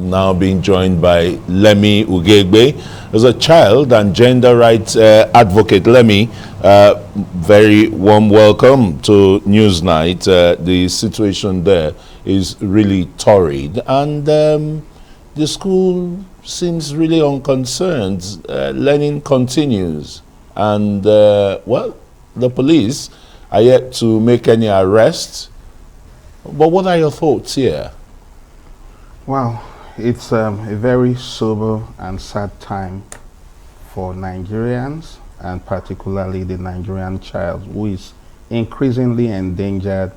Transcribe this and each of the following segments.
now being joined by Lemmy Ughegbe. As a child and gender rights advocate, Lemmy, very warm welcome to Newsnight. The situation there is really torrid, and the school seems really unconcerned. Learning continues, and well, the police are yet to make any arrests. But what are your thoughts here? Well, it's a very sober and sad time for Nigerians, and particularly the Nigerian child, who is increasingly endangered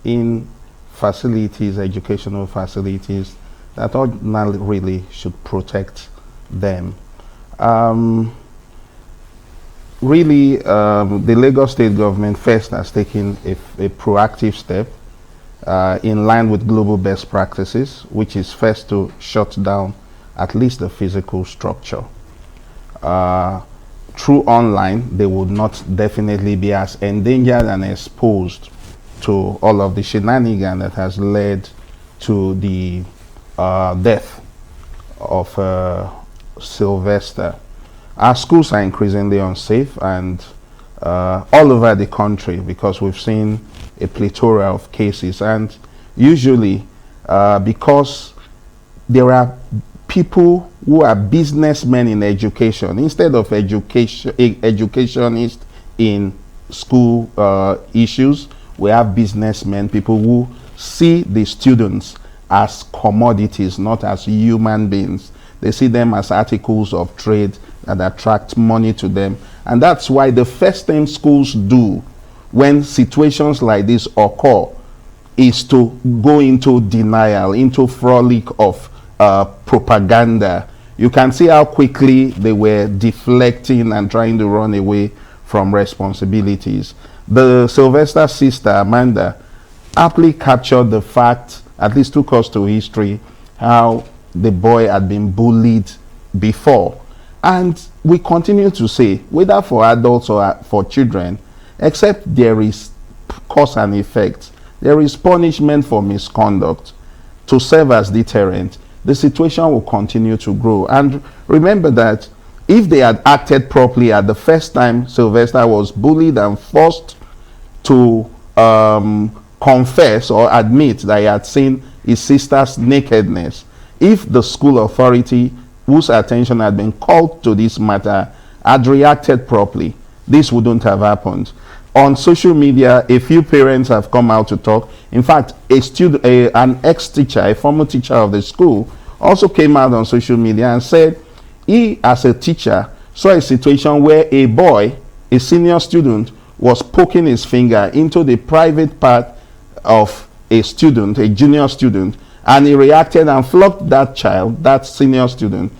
in facilities, educational facilities that ordinarily should protect them. Really, the Lagos State government first has taken a proactive step in line with global best practices, which is first to shut down at least the physical structure. Through online, they would not definitely be as endangered and exposed to all of the shenanigans that has led to the death of Sylvester. Our schools are increasingly unsafe, and all over the country, because we've seen a plethora of cases, and usually because there are people who are businessmen in education instead of educationists in school issues. We have businessmen, people who see the students as commodities, not as human beings. They see them as articles of trade that attract money to them, and that's why the first thing schools do when situations like this occur is to go into denial, into frolic of propaganda. You can see how quickly they were deflecting and trying to run away from responsibilities. The Sylvester sister, Amanda, aptly captured the fact, at least took us to history, how the boy had been bullied before. And we continue to say, whether for adults or for children, except there is cause and effect, there is punishment for misconduct to serve as deterrent, the situation will continue to grow. And remember that if they had acted properly at the first time Sylvester was bullied and forced to confess or admit that he had seen his sister's nakedness, if the school authority whose attention had been called to this matter had reacted properly, this wouldn't have happened. On social media, a few parents have come out to talk. In fact, an ex-teacher, a former teacher of the school, also came out on social media and said he, as a teacher, saw a situation where a boy, a senior student, was poking his finger into the private part of a student, a junior student, and he reacted and flogged that child, that senior student.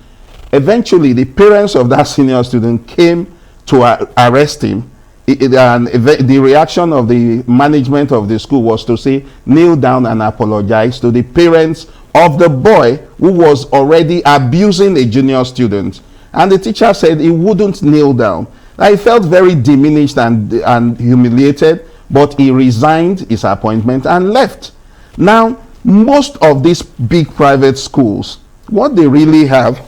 Eventually, the parents of that senior student came to arrest him. And the reaction of the management of the school was to say, kneel down and apologize to the parents of the boy who was already abusing a junior student. And the teacher said he wouldn't kneel down. He felt very diminished and humiliated, but he resigned his appointment and left. Now, most of these big private schools, what they really have,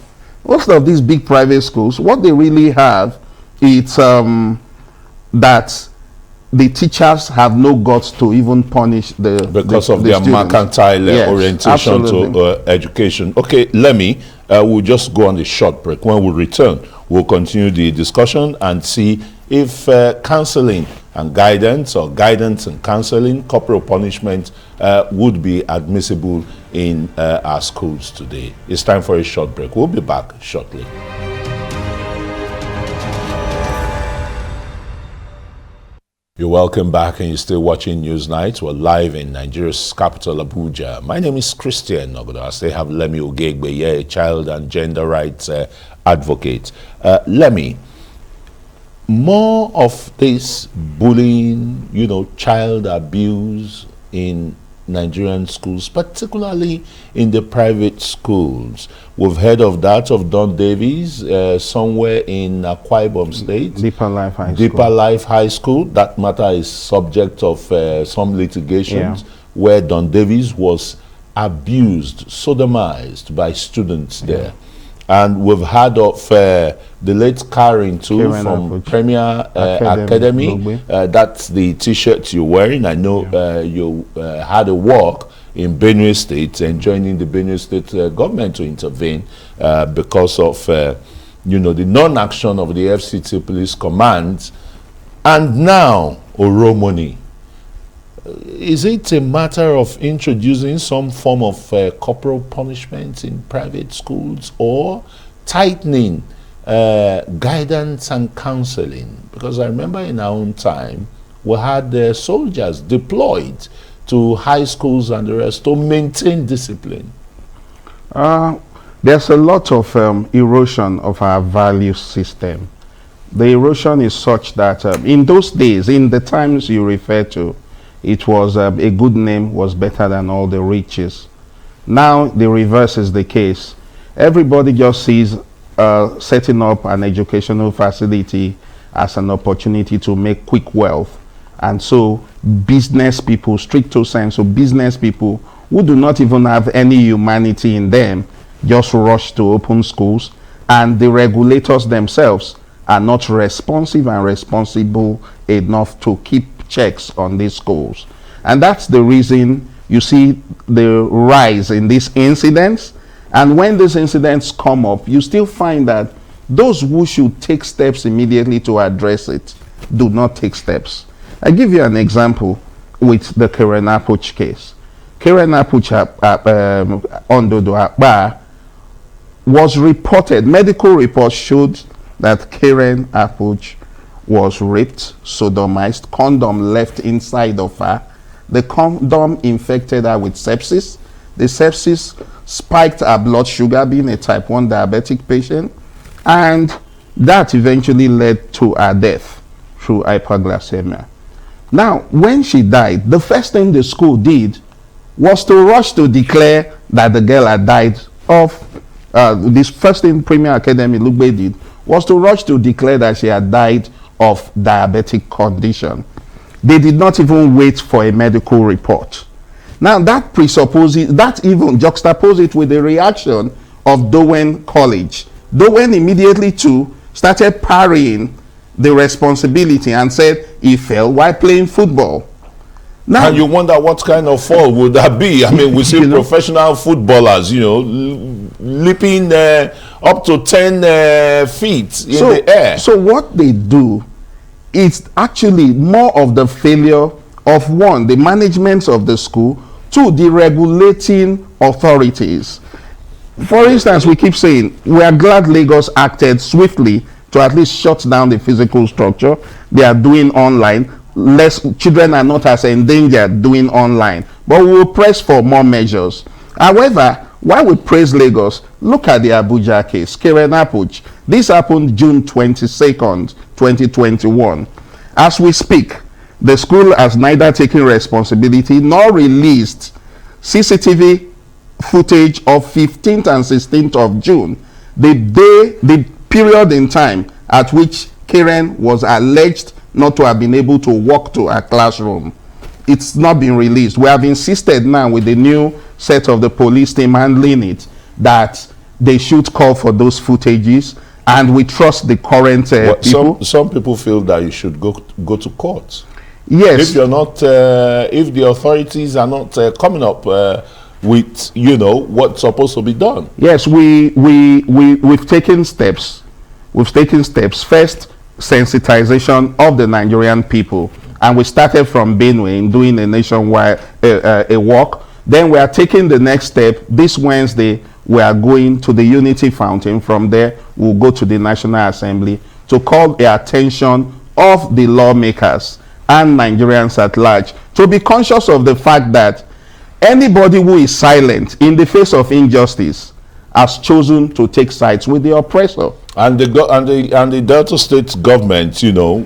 it's that the teachers have no guts to even punish because of their mercantile orientation to education. Okay, Lemmy, we'll just go on a short break. When we return, we'll continue the discussion and see if counseling and guidance, or guidance and counseling, corporal punishment would be admissible in our schools today. It's time for a short break. We'll be back shortly. You're welcome back, and you're still watching Newsnight. We're live in Nigeria's capital, Abuja. My name is Christian Nogodo. I still have Lemmy Ughegbe here, a child and gender rights advocate. Lemmy, more of this bullying, child abuse in Nigerian schools, particularly in the private schools. We've heard of that of Don Davies somewhere in Akwa Ibom State. Deeper Life High School. Deeper Life High School. That matter is subject of some litigations where Don Davies was abused, sodomized by students there. And we've heard of the late Karen too from Premier Academy. That's the T-shirt you're wearing. I know you had a walk in Benue State and joining the Benue State government to intervene because of you know, the non-action of the FCT police command. And now Oromoni. Is it a matter of introducing some form of corporal punishment in private schools, or tightening guidance and counseling? Because I remember in our own time, we had soldiers deployed to high schools and the rest to maintain discipline. There's a lot of erosion of our value system. The erosion is such that in those days, in the times you refer to, it was a good name was better than all the riches. Now the reverse is the case. Everybody just sees setting up an educational facility as an opportunity to make quick wealth. And so business people, stricto sensu, business people who do not even have any humanity in them just rush to open schools, and the regulators themselves are not responsive and responsible enough to keep checks on these schools. And that's the reason you see the rise in these incidents. And when these incidents come up, you still find that those who should take steps immediately to address it do not take steps. I give you an example with the Karen Apuch case. Karen Apuch Ondodo Akbar was reported, medical reports showed that Karen Apuch was raped, sodomized, condom left inside of her. The condom infected her with sepsis. The sepsis spiked her blood sugar, being a type 1 diabetic patient, and that eventually led to her death through hyperglycemia. Now, when she died, the first thing the school did was to rush to declare that the girl had died of, this first thing Premier Academy Ughegbe did was to rush to declare that she had died of diabetic condition. They did not even wait for a medical report. Now that presupposes, that even juxtapose it with the reaction of Dowen College. Dowen immediately too started parrying the responsibility and said he fell while playing football. Now, and you wonder what kind of fall would that be? I mean, we see professional footballers, you know, leaping up to 10 feet in the air. So what they do is actually more of the failure of, one, the management of the school, two, the regulating authorities. For instance, we keep saying we are glad Lagos acted swiftly to at least shut down the physical structure. They are doing online. Less children are not as endangered doing online, but we will press for more measures. However, while we praise Lagos, look at the Abuja case, Karen Apuch. This happened June 22nd, 2021. As we speak, the school has neither taken responsibility nor released CCTV footage of 15th and 16th of June, the period in time at which Karen was alleged not to have been able to walk to a classroom. It's not been released. We have insisted now with the new set of the police team handling it that they should call for those footages, and we trust the current people. Some people feel that you should go to court. Yes. If you're not, if the authorities are not coming up with, you know, what's supposed to be done. Yes, we've taken steps. We've taken steps. First, sensitization of the Nigerian people, and we started from Benue in doing a nationwide a walk. Then we are taking the next step. This Wednesday we are going to the Unity Fountain. From there we'll go to the National Assembly to call the attention of the lawmakers and Nigerians at large to be conscious of the fact that anybody who is silent in the face of injustice has chosen to take sides with the oppressor. And the Delta State government, you know,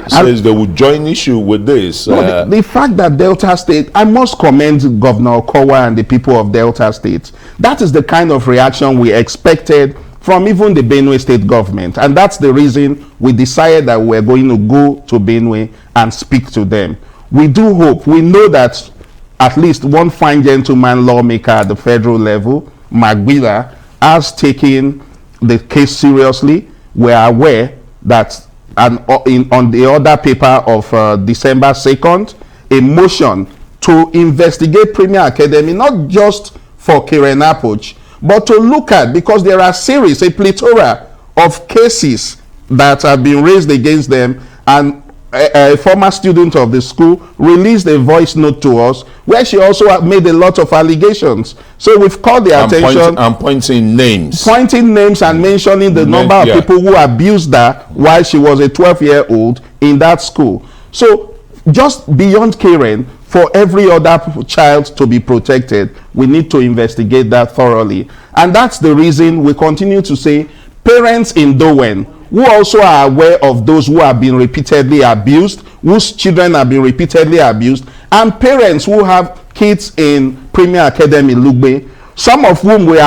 says they would join issue with this. No, the fact that Delta State, I must commend Governor Okowa and the people of Delta State. That is the kind of reaction we expected from even the Benue State government. And that's the reason we decided that we're going to go to Benue and speak to them. We do hope, we know that at least one fine gentleman lawmaker at the federal level, Magbila, has taken the case seriously. We are aware that on the other paper of December 2nd, a motion to investigate Premier Academy, not just for Karen Apoch, but to look at, because there are series, a plethora of cases that have been raised against them, and a former student of the school released a voice note to us where she also made a lot of allegations. So we've called the attention. I'm pointing names. Pointing names and mentioning the number of people who abused her while she was a 12-year-old in that school. So just beyond Karen, for every other child to be protected, we need to investigate that thoroughly. And that's the reason we continue to say parents in Dowen who also are aware of those who have been repeatedly abused, whose children have been repeatedly abused, and parents who have kids in Premier Academy Ughegbe, some of whom will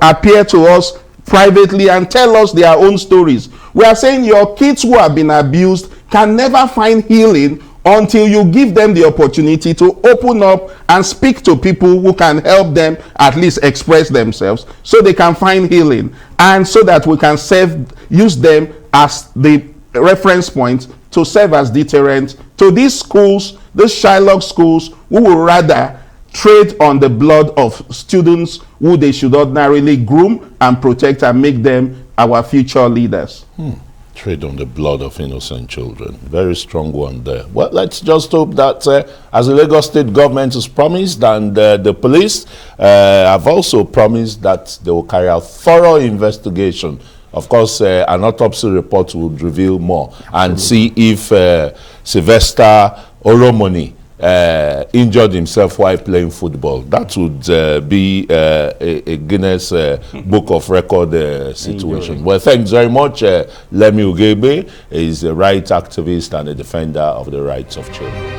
appear to us privately and tell us their own stories. We are saying your kids who have been abused can never find healing until you give them the opportunity to open up and speak to people who can help them at least express themselves so they can find healing, and so that we can use them as the reference point to serve as deterrent to these schools, these Shylock schools, who will rather trade on the blood of students who they should ordinarily groom and protect and make them our future leaders. Trade on the blood of innocent children. Very strong one there. Well, let's just hope that as the Lagos State government has promised, and the police have also promised that they will carry out thorough investigation. Of course, an autopsy report would reveal more. And see if Sylvester Oromoni injured himself while playing football. That would be a Guinness Book of Record situation. Well, thanks very much, Lemmy Ughegbe. He's a rights activist and a defender of the rights of children.